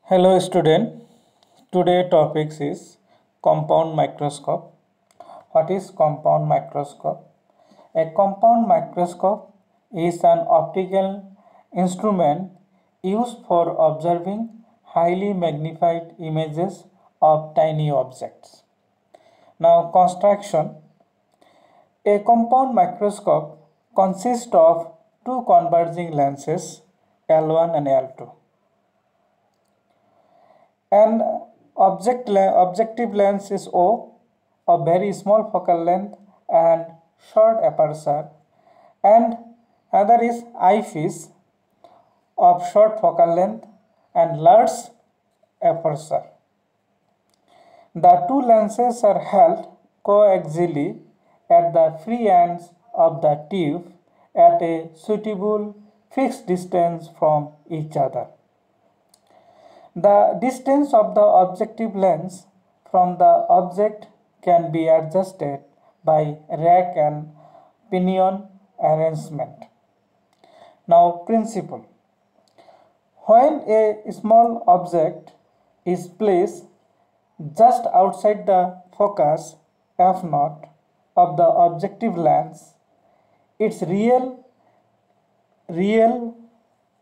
Hello student. Today topics is compound microscope. What is compound microscope? A compound microscope is an optical instrument used for observing highly magnified images of tiny objects. Now construction. A compound microscope consists of two converging lenses L1 and L2. And objective lens is O, a very small focal length and short aperture, and other is eyepiece of short focal length and large aperture. The two lenses are held coaxially at the free ends of the tube at a suitable fixed distance from each other. The distance of the objective lens from the object can be adjusted by rack and pinion arrangement. Now principle. When a small object is placed just outside the focus f0 of the objective lens, its real,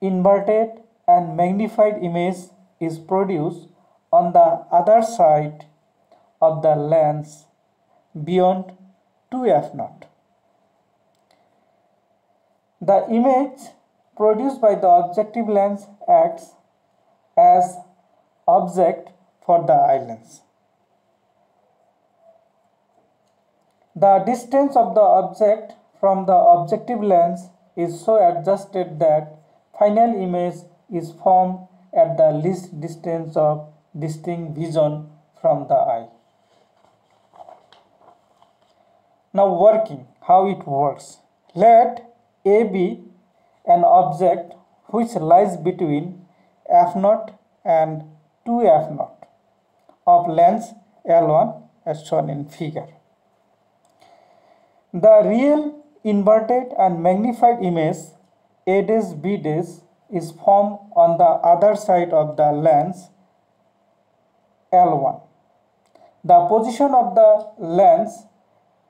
inverted and magnified image is produced on the other side of the lens beyond 2f0. The image produced by the objective lens acts as object for the eye lens. The distance of the object from the objective lens is so adjusted that final image is formed at the least distance of distinct vision from the eye. Now working, how it works. Let A be an object which lies between f0 and 2f0 of lens L1 as shown in figure. The real inverted and magnified image A dash B dash is formed on the other side of the lens L1. The position of the lens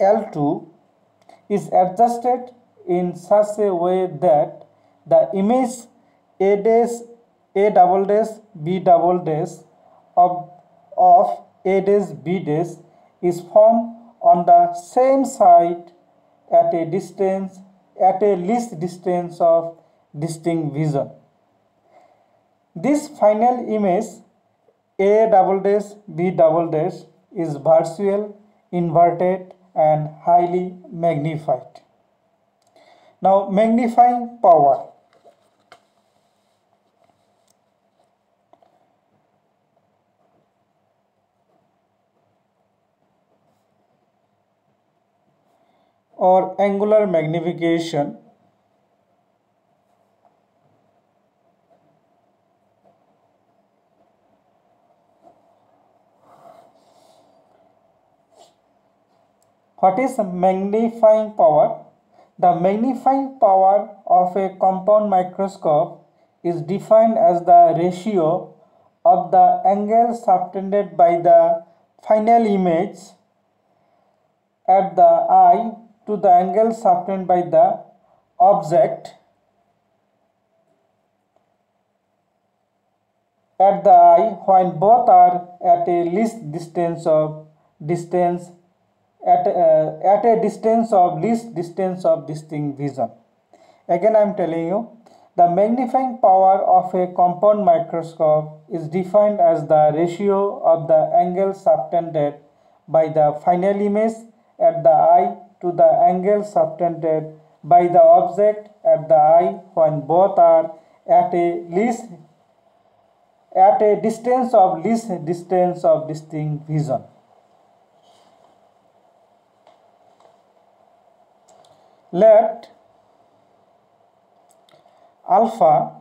L2 is adjusted in such a way that the image A dash A double dash B double dash of A dash B dash is formed on the same side at a least distance of distinct vision. This final image A double dash B double dash is virtual, inverted and highly magnified. Now magnifying power. Or angular magnification What is magnifying power? The magnifying power of a compound microscope is defined as the ratio of the angle subtended by the final image at the eye to the angle subtended by the object at the eye when both are at a least distance of least distance of distinct vision. Again I am telling you, the magnifying power of a compound microscope is defined as the ratio of the angle subtended by the final image at the eye to the angle subtended by the object at the eye when both are at a distance of least distance of distinct vision. Let alpha,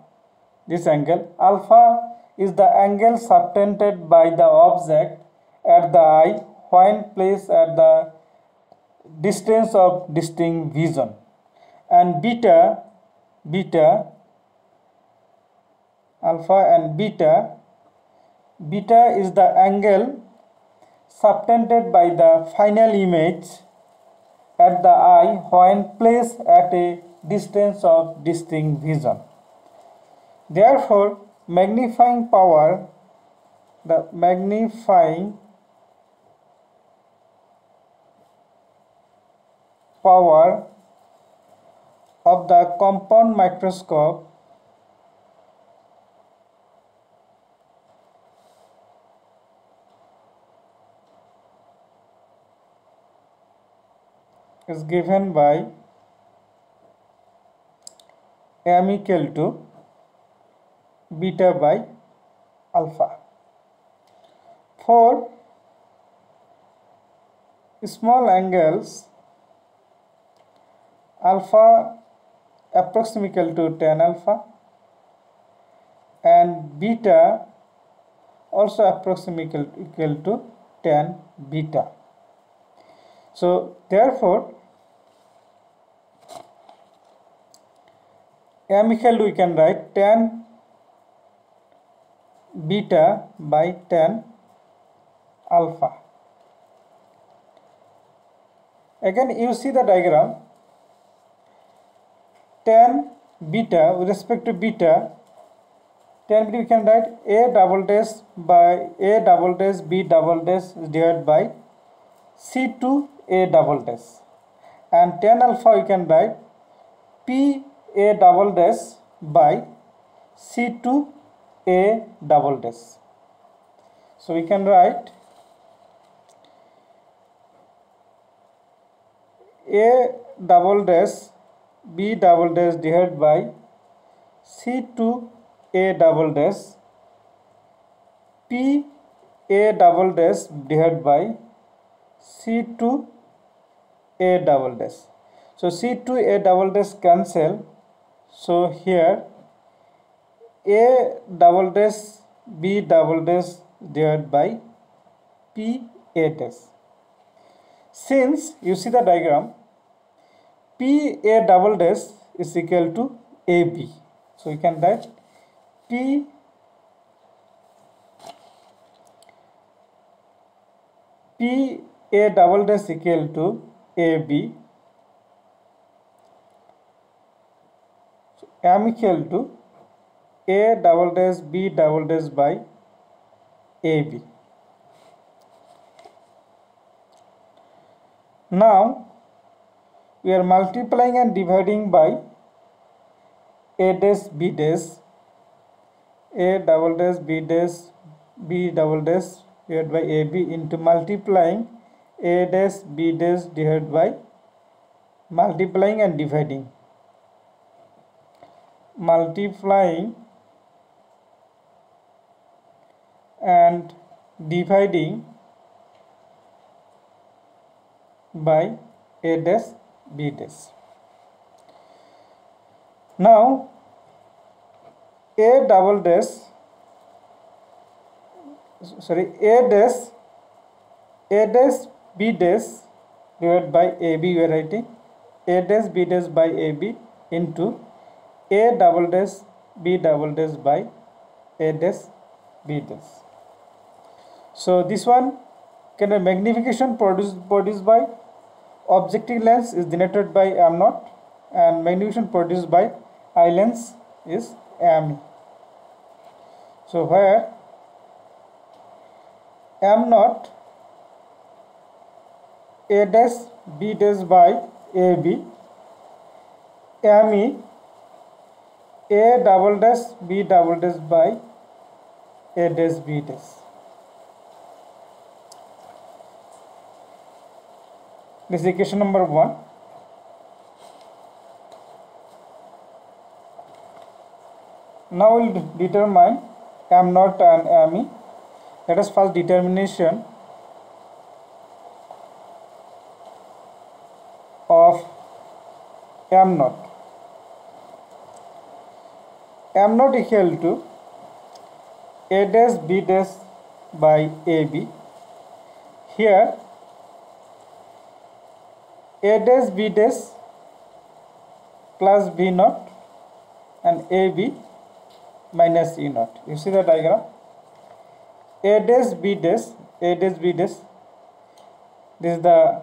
this angle, alpha is the angle subtended by the object at the eye when placed at the distance of distinct vision, and beta alpha and beta Beta is the angle subtended by the final image at the eye when placed at a distance of distinct vision. Therefore, magnifying power, the magnifying power of the compound microscope is given by m equal to beta by alpha. For small angles, alpha approximately equal to tan alpha and beta also approximately equal to tan beta. So therefore, m equal to, we can write tan beta by tan alpha. Again, you see the diagram. Tan beta with respect to beta, tan beta we can write a double dash by a double dash b double dash is divided by c2 a double dash, and tan alpha we can write p a double dash by c2 a double dash. So we can write a double dash b double dash divided by c2 a double dash p a double dash divided by c2 a double dash. So c2 a double dash cancel. So here a double dash b double dash divided by p a dash. Since you see the diagram, p a double dash is equal to ab, so you can write p a double dash equal to ab, so m equal to a double dash b double dash by ab. Now we are multiplying and dividing by a dash b dash, a double dash b dash b double dash divided by ab into multiplying a dash b dash divided by multiplying and dividing, multiplying and dividing by a dash b dash. Now a double dash, sorry, a dash b dash divided by ab, we are writing a dash b dash by ab into a double dash b double dash by a dash b dash. So this one can a magnification produced by objective lens is denoted by m naught, and magnification produced by eye lens is m. So where m naught a dash b dash by ab, m e a double dash b double dash by a dash b dash. This is equation number 1. Now we will determine m naught and m e. Let us first determination of m naught. M naught equal to a dash b dash by ab. Here a dash b dash plus b naught and ab minus e naught. You see the diagram. A dash B dash, A dash B dash, this is the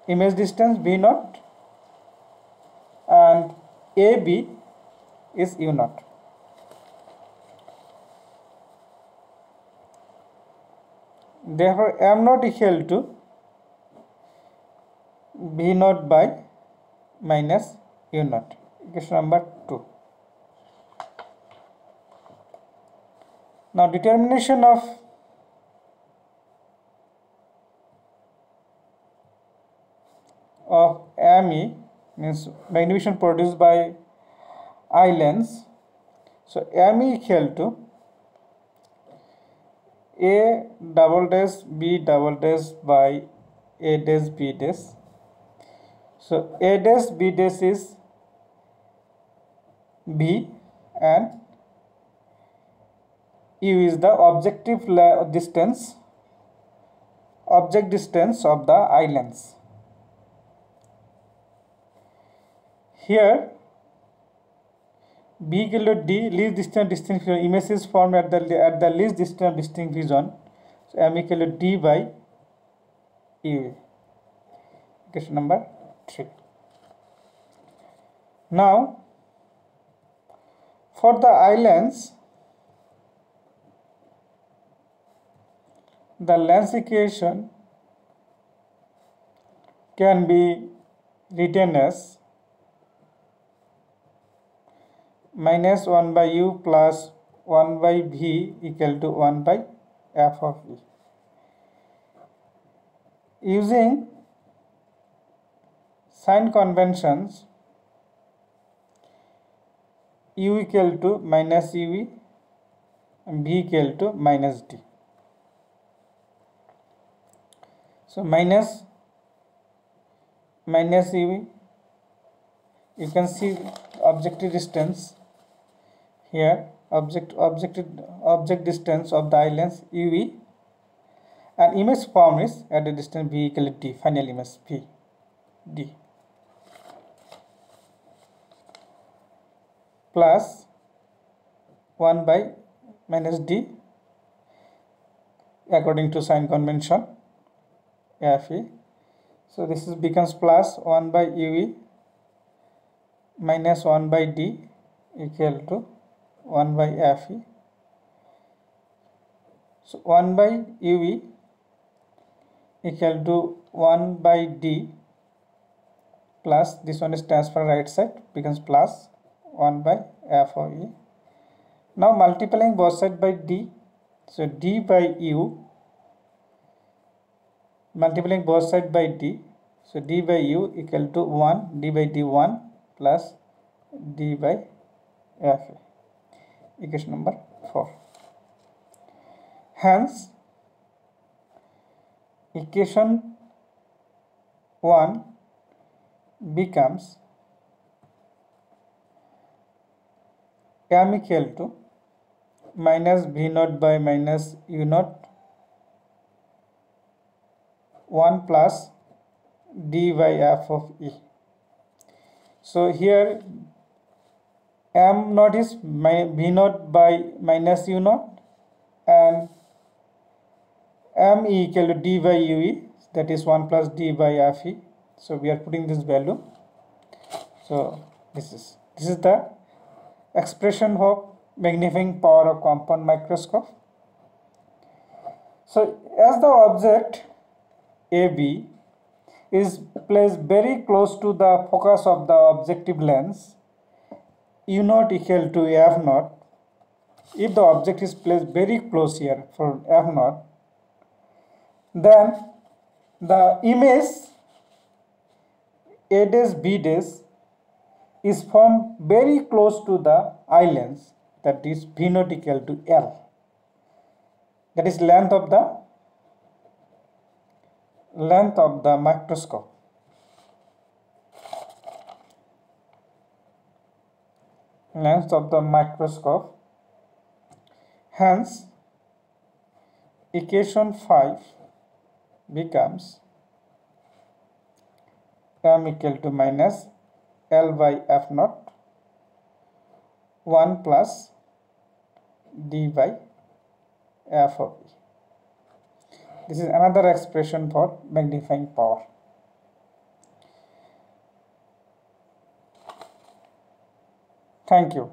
image distance V naught, and AB is U naught. Therefore, M naught equal to V naught by minus U naught. Equation number 2. Now, determination of ME means magnification produced by eye lens. So, ME equal to A double dash B double dash by A dash B dash. So, A dash B dash is B and U is the object distance of the eye lens. Here B equal to D, least distance distinct vision. Image is formed at the least distance distinct vision. So M equal to D by U. Question number 3. Now, for the eye lens, the lens equation can be written as minus 1 by U plus 1 by V equal to 1 by F of V. Using sign conventions, U equal to minus UV and V equal to minus D. So minus UV, you can see objective distance here, object distance of the eye lens UV, and image form is at the distance V equal to D, final image V D, plus 1 by minus D according to sign convention Fe. So this is becomes plus 1 by UV minus 1 by D equal to 1 by Fe. So 1 by UV equal to 1 by D plus this one is transfer right side, becomes plus 1 by F of E. Now multiplying both sides by D, so D by U, multiplying both sides by D, so D by U equal to 1, D by D 1 plus D by F. Equation number 4. Hence, equation 1 becomes M equal to minus V naught by minus U naught 1 plus D by F of E. So here M naught is V naught by minus U naught and M equal to D by UE, that is 1 plus D by Fe. So we are putting this value. So this is the expression of magnifying power of compound microscope. So as the object AB is placed very close to the focus of the objective lens, U naught equal to F naught. If the object is placed very close here for F naught, then the image A dash B dash is formed very close to the eye lens, that is V naught equal to L, that is length of the microscope. Length of the microscope. Hence, equation 5 becomes M equal to minus L by F naught 1 plus D by FOV. This is another expression for magnifying power. Thank you.